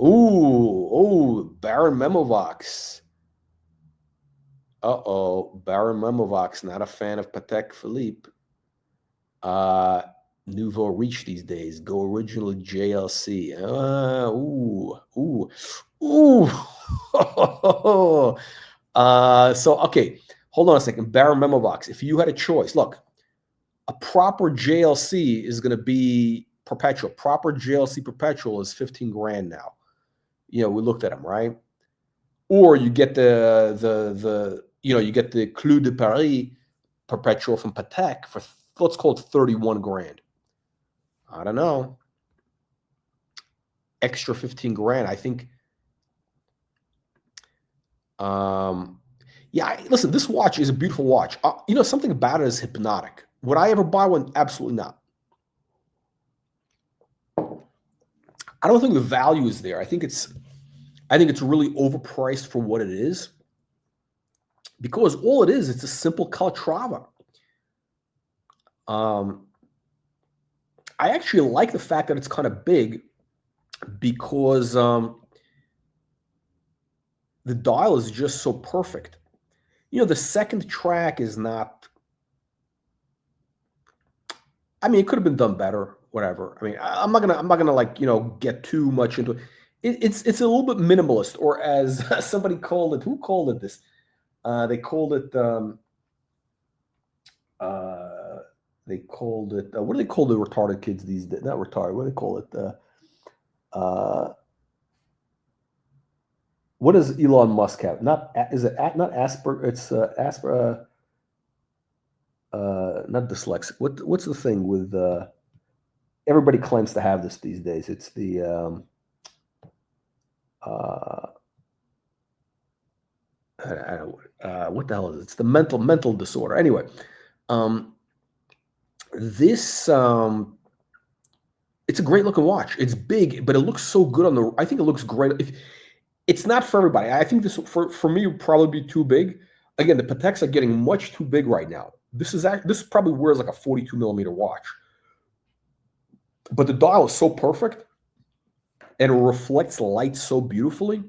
S1: Ooh, Baron Memovox. Uh-oh, Baron Memovox, not a fan of Patek Philippe. Nouveau Riche these days. Go original JLC. Ooh. So, okay, hold on a second. Baron Memovox, if you had a choice, look, a proper JLC is going to be perpetual. Proper JLC perpetual is 15 grand now. We looked at them, right? Or you get you get the Clou de Paris perpetual from Patek for, let's call it 31 grand. I don't know. Extra 15 grand. I think. Yeah, listen, this watch is a beautiful watch. Something about it is hypnotic. Would I ever buy one? Absolutely not. I don't think the value is there. I think it's really overpriced for what it is. Because all it is, it's a simple Calatrava. I actually like the fact that it's kind of big because the dial is just so perfect. The second track is not. I mean, it could have been done better. Whatever. I mean, I'm not gonna like get too much into it. It's a little bit minimalist, or as somebody called it. Who called it this? They called it. They called it. What do they call the retarded kids these days? Not retarded. What do they call it? What does Elon Musk have? Not Asper? It's Asper. Not dyslexic. What's the thing with? Everybody claims to have this these days. It's the. I don't know, what the hell is it? It's the mental disorder. Anyway, this it's a great looking watch. It's big, but it looks so good on the. I think it looks great. It's not for everybody. I think this for me would probably be too big. Again, the Pateks are getting much too big right now. This probably wears like a 42 millimeter watch, but the dial is so perfect and it reflects light so beautifully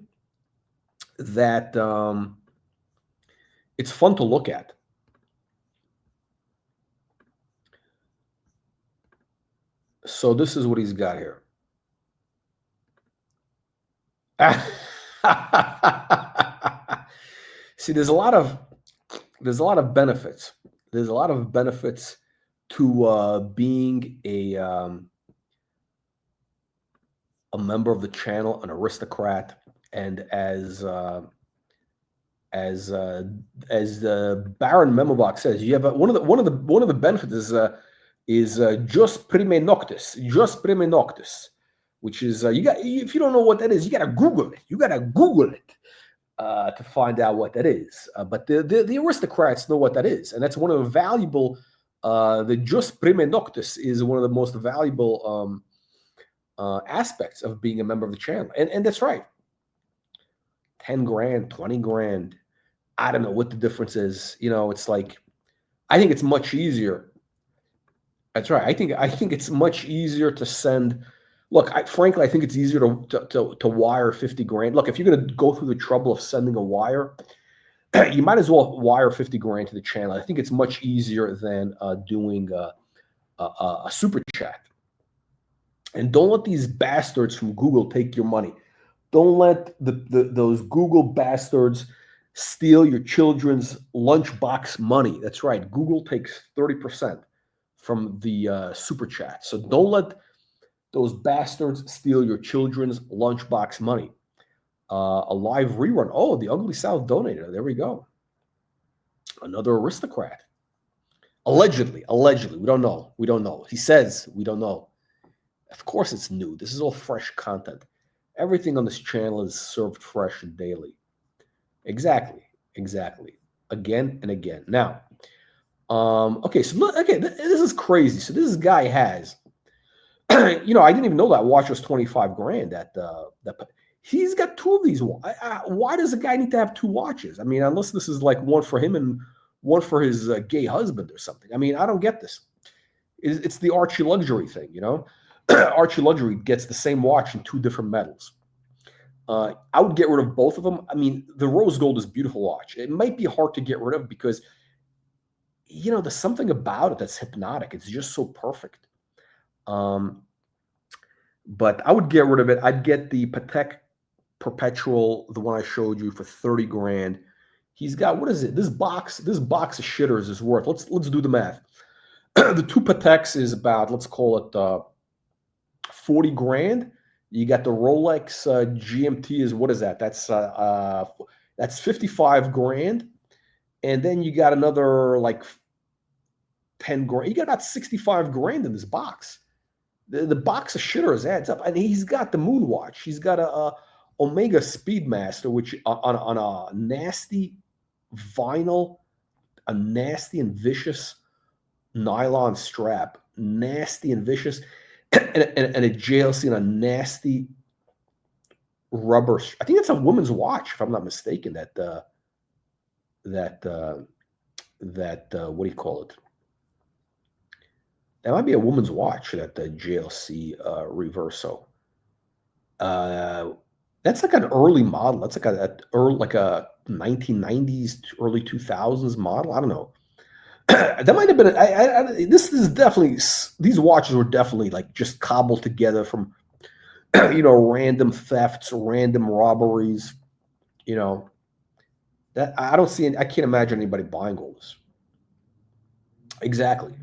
S1: that it's fun to look at. So this is what he's got here. See, there's a lot of benefits. There's a lot of benefits to being a member of the channel, an aristocrat, and as Baron Memovox says, you have one of the benefits is just prime noctis, which is if you don't know what that is, you gotta Google it. To find out what that is. But the aristocrats know what that is, and that's one of the valuable. The just prime noctis is one of the most valuable aspects of being a member of the channel, and that's right. 10 grand, 20 grand. I don't know what the difference is. It's like, I think it's much easier. That's right. I think it's much easier to send. Look, frankly, I think it's easier to wire 50 grand. Look, if you're going to go through the trouble of sending a wire, you might as well wire 50 grand to the channel. I think it's much easier than doing a super chat. And don't let these bastards from Google take your money. Don't let those Google bastards steal your children's lunchbox money. That's right. Google takes 30% from the super chat. So don't let those bastards steal your children's lunchbox money. A live rerun. Oh, the Ugly South donated. There we go. Another aristocrat. Allegedly. We don't know. He says we don't know. Of course it's new. This is all fresh content. Everything on this channel is served fresh and daily. Exactly. Again and again. Now, okay, this is crazy. So this guy has, I didn't even know that watch was 25 grand. He's got two of these. Why does a guy need to have two watches? I mean, unless this is like one for him and one for his gay husband or something. I mean, I don't get this. It's the Archie luxury thing, you know. Archie luxury gets the same watch in 2 different metals. I would get rid of both of them. I mean, the rose gold is a beautiful watch. It might be hard to get rid of because, you know, there's something about it that's hypnotic. It's just so perfect. But I would get rid of it. I'd get the Patek Perpetual, the one I showed you, for 30 grand. He's got, what is it? This box of shitters is worth. Let's do the math. The 2 Pateks is about, let's call it 40 grand. You got the Rolex GMT is, what is that? That's 55 grand. And then you got another like 10 grand. You got about 65 grand in this box. The box of shitters adds up. And he's got the Moon watch. He's got a Omega Speedmaster, which on a nasty vinyl, a nasty and vicious nylon strap, nasty and vicious, and a JLC and a nasty rubber. I think that's a woman's watch, if I'm not mistaken. That what do you call it? That might be a woman's watch. That the JLC Reverso. That's like an early model. That's like a 1990s, early 2000s model. I don't know. That might have been. This is definitely. These watches were definitely like just cobbled together from, you know, random thefts, random robberies. You know, that I don't see. I can't imagine anybody buying all this. Exactly.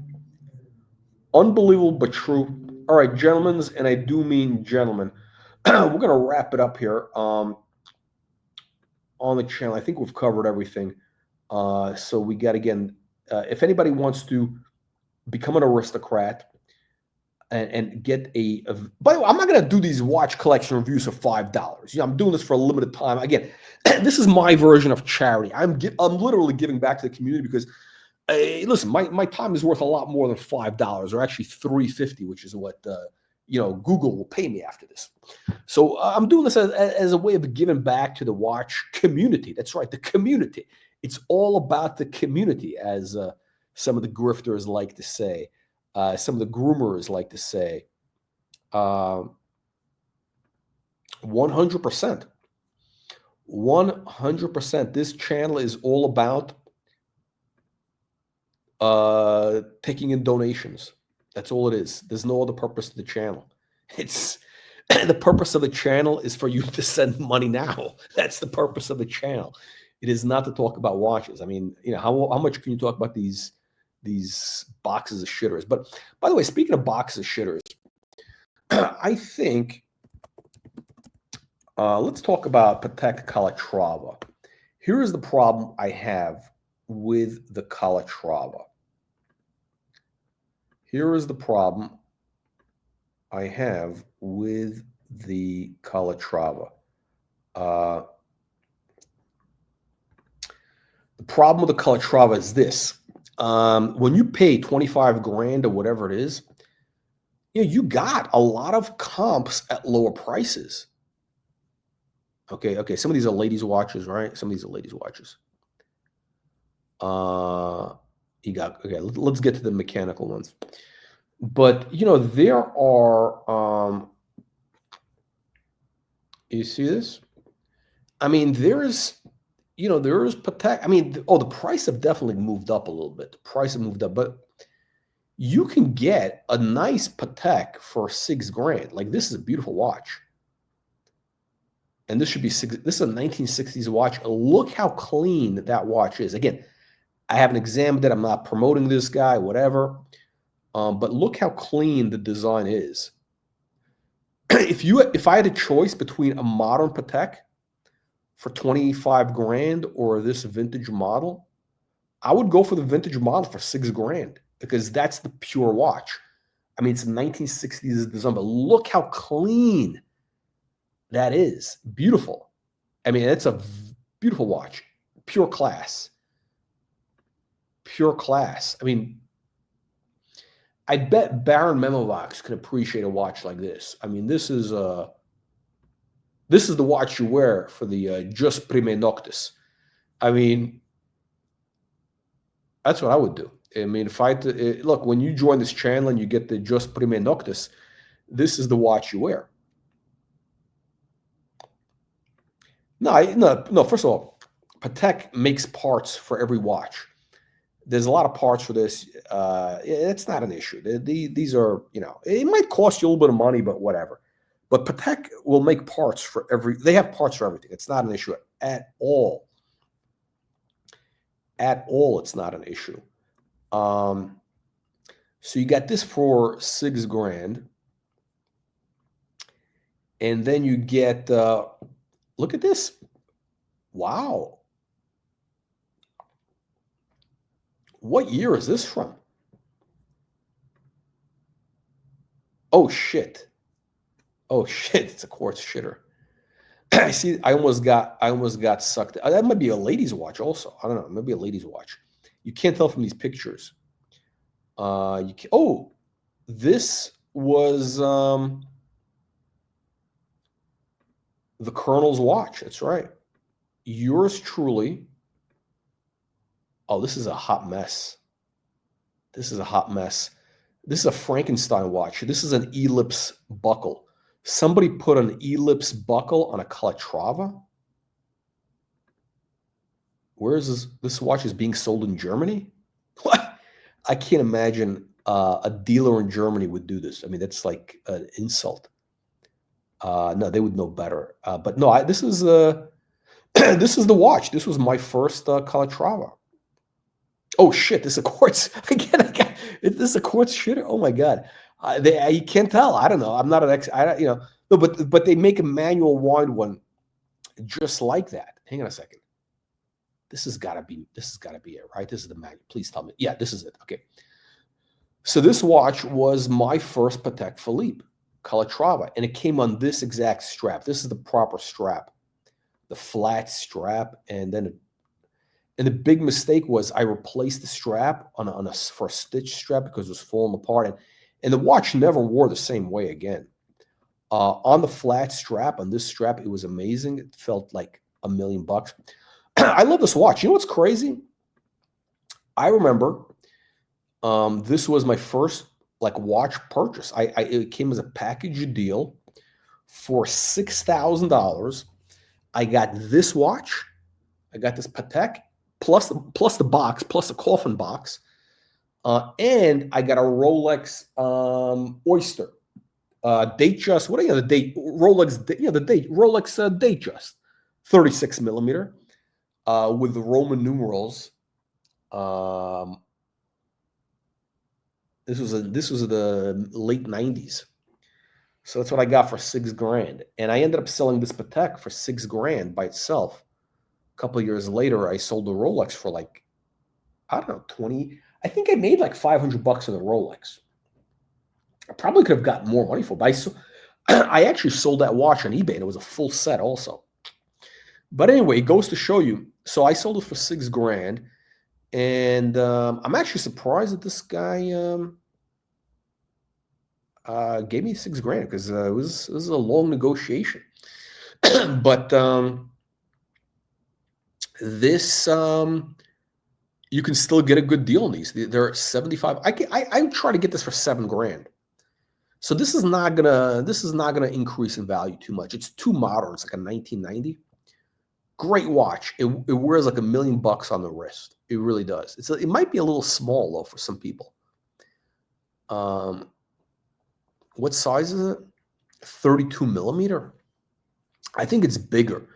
S1: Unbelievable, but true. All right, gentlemen, and I do mean gentlemen. We're gonna wrap it up here on the channel. I think we've covered everything. So we got, again, if anybody wants to become an aristocrat and get by the way, I'm not going to do these watch collection reviews for $5. You know, I'm doing this for a limited time. Again, this is my version of charity. I'm literally giving back to the community because, listen, my time is worth a lot more than $5, or actually $3.50, which is what you know, Google will pay me after this. So I'm doing this as a way of giving back to the watch community. That's right, the community. It's all about the community, as some of the grifters like to say, some of the groomers like to say. 100%. 100%. This channel is all about taking in donations. That's all it is. There's no other purpose to the channel. It's the purpose of the channel is for you to send money now. That's the purpose of the channel. It is not to talk about watches. I mean, you know, how much can you talk about these boxes of shitters? But by the way, speaking of boxes of shitters, I think let's talk about Patek Calatrava. Here is the problem I have with the Calatrava. Here is the problem I have with the Calatrava. The problem with the Calatrava is this. When you pay 25 grand or whatever it is, you know, you got a lot of comps at lower prices. Okay. Some of these are ladies' watches, right? Some of these are ladies' watches. Let's get to the mechanical ones. But, you know, there are, you see this? I mean, there's Patek. I mean, the price have definitely moved up a little bit. The price have moved up, but you can get a nice Patek for 6 grand. Like, this is a beautiful watch. And this should be this is a 1960s watch. Look how clean that watch is. Again, I haven't examined it. I'm not promoting this guy, whatever. But look how clean the design is. If I had a choice between a modern Patek for 25 grand or this vintage model, I would go for the vintage model for 6 grand because that's the pure watch. I mean, it's a 1960s design, but look how clean that is. Beautiful. I mean, it's a beautiful watch. Pure class. Pure class. I mean, I bet Baron Memovox can appreciate a watch like this. I mean, this is the watch you wear for the Just Prime Noctis. I mean, that's what I would do. I mean, if I look, when you join this channel and you get the Just Prime Noctis, this is the watch you wear. No. First of all, Patek makes parts for every watch. There's a lot of parts for this. It's not an issue. These are, it might cost you a little bit of money, but whatever. But Patek will make parts for they have parts for everything. It's not an issue at all. At all, it's not an issue. So you got this for $6,000. And then you get, look at this. Wow. What year is this from? Oh, shit. Oh, shit. It's a quartz shitter. I see. I almost got sucked. That might be a lady's watch also. I don't know. Maybe a lady's watch. You can't tell from these pictures. Oh, this was the Colonel's watch. That's right. Yours truly. Oh, this is a hot mess. This is a hot mess. This is a Frankenstein watch. This is an ellipse buckle. Somebody put an ellipse buckle on a Calatrava. Where is this? This watch is being sold in Germany? What? I can't imagine a dealer in Germany would do this. I mean, that's like an insult. No, they would know better. But no, this is this is the watch. This was my first Calatrava. Oh shit! This is a quartz again. This is a quartz shitter. Oh my god! You can't tell. I don't know. I'm not an no, but they make a manual wind one just like that. Hang on a second. This has got to be it, right? This is the manual. Please tell me. Yeah, this is it. Okay. So this watch was my first Patek Philippe Calatrava, and it came on this exact strap. This is the proper strap, the flat strap, and then and the big mistake was I replaced the strap for a stitch strap because it was falling apart, and the watch never wore the same way again. On the flat strap, on this strap, it was amazing. It felt like $1 million. I love this watch. You know what's crazy? I remember this was my first watch purchase. It came as a package deal for $6,000. I got this watch. I got this Patek plus the box, plus the coffin box, and I got a Rolex Oyster Datejust. What are the date? Rolex? The date. Rolex Datejust, 36 millimeter, with the Roman numerals. This was the late 90s. So that's what I got for $6,000. And I ended up selling this Patek for $6,000 by itself. A couple of years later, I sold the Rolex for I don't know, 20. I think I made $500 on the Rolex. I probably could have gotten more money for it, but I actually sold that watch on eBay, and it was a full set also. But anyway, it goes to show you. So I sold it for $6,000. And I'm actually surprised that this guy gave me $6,000 because it was a long negotiation. But this you can still get a good deal on these. They're 75. I try to get this for $7,000. So this is not gonna increase in value too much. It's too modern. It's like a 1990. Great watch. It wears $1 million on the wrist. It really does. It might be a little small though for some people. What size is it? 32 millimeter. I think it's bigger.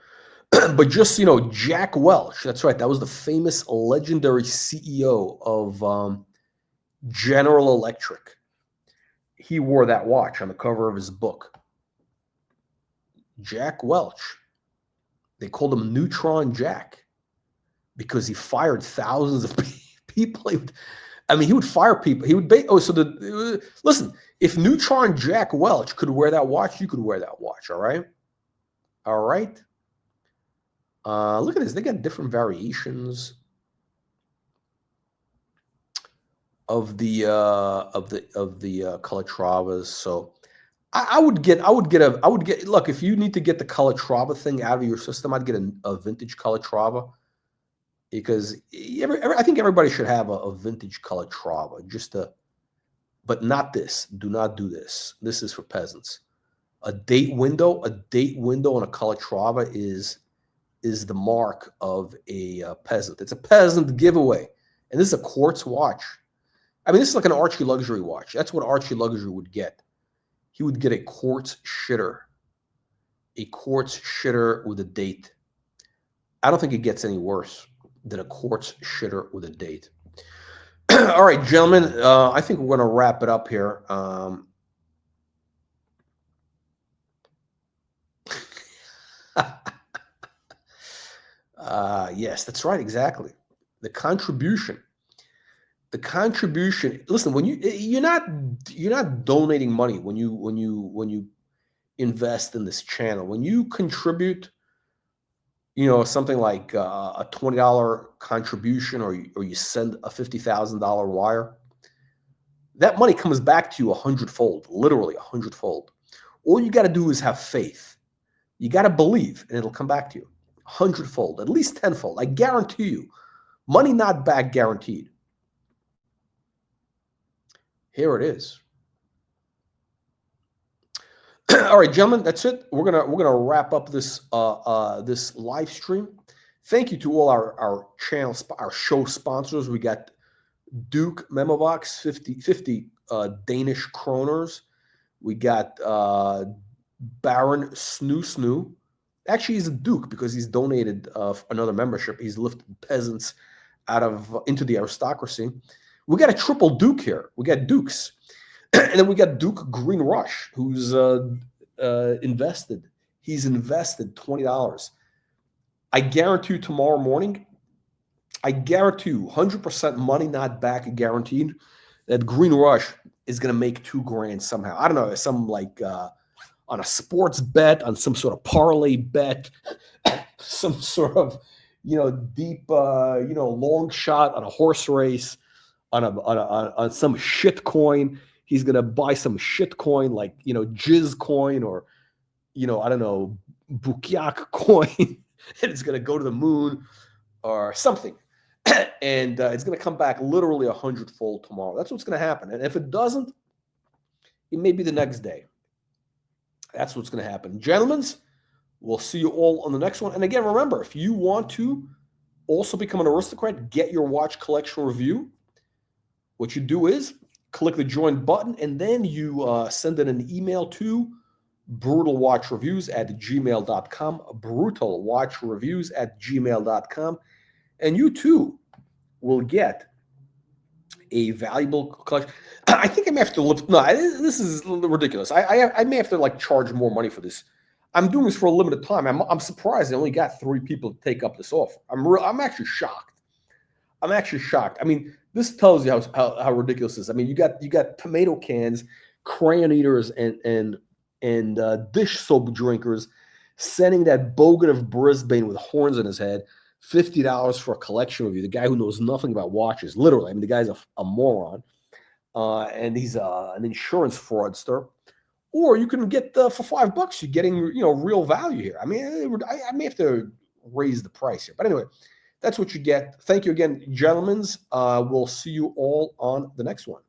S1: But just Jack Welch. That's right. That was the famous, legendary CEO of General Electric. He wore that watch on the cover of his book. Jack Welch. They called him Neutron Jack because he fired thousands of people. He would fire people. He would listen, if Neutron Jack Welch could wear that watch, you could wear that watch, all right? All right? Look at this. They got different variations of the Calatravas. So I would get. Look, if you need to get the Calatrava thing out of your system, I'd get a vintage Calatrava. because I think everybody should have a vintage Calatrava, but not this. Do not do this. This is for peasants. A date window on a Calatrava is the mark of a peasant. It's a peasant giveaway, and this is a quartz watch. I mean, this is like an Archie luxury watch. That's what Archie luxury would get. He would get a quartz shitter with a date. I don't think it gets any worse than a quartz shitter with a date. All right, gentlemen, I think we're going to wrap it up here. Yes, that's right, exactly. The contribution. Listen, when you're not donating money when you invest in this channel. When you contribute, something like a $20 contribution, or you send a $50,000 wire, that money comes back to you 100-fold, literally 100-fold. All you got to do is have faith. You got to believe, and it'll come back to you 100-fold, at least 10-fold. I guarantee you, money not back guaranteed. Here it is. All right, gentlemen, that's it. We're gonna wrap up this this live stream. Thank you to all our channel, our show sponsors. We got Duke Memovox, 50 Danish kroners. We got Baron Snoo. Actually, he's a Duke because he's donated another membership. He's lifted peasants into the aristocracy. We got a triple Duke here. We got Dukes. And then we got Duke Green Rush, who's invested. He's invested $20. I guarantee you tomorrow morning, I guarantee you 100% money not back guaranteed, that Green Rush is going to make $2 grand somehow. I don't know, some like on a sports bet, on some sort of parlay bet, some sort of, deep, long shot on a horse race, on some shit coin. He's going to buy some shit coin like, Jizz coin, or, I don't know, Bukyak coin, and it's going to go to the moon or something. And it's going to come back literally 100-fold tomorrow. That's what's going to happen. And if it doesn't, it may be the next day. That's what's going to happen. Gentlemen, we'll see you all on the next one. And again, remember, if you want to also become an aristocrat, get your watch collection review, what you do is click the join button, and then you send in an email to brutalwatchreviews@gmail.com, brutalwatchreviews@gmail.com, and you too will get a valuable collection. I think I may have to lift. No, this is ridiculous. I may have to like charge more money for this. I'm doing this for a limited time. I'm surprised I only got 3 people to take up this offer. I'm actually shocked. I mean, this tells you how ridiculous this is. I mean, you got tomato cans, crayon eaters, and dish soap drinkers sending that bogan of Brisbane with horns in his head $50 for a collection review. The guy who knows nothing about watches, literally. I mean, the guy's a moron, and he's an insurance fraudster. Or you can get for $5, you're getting real value here. I mean, I may have to raise the price here, but anyway, that's what you get. Thank you again, gentlemen. We'll see you all on the next one.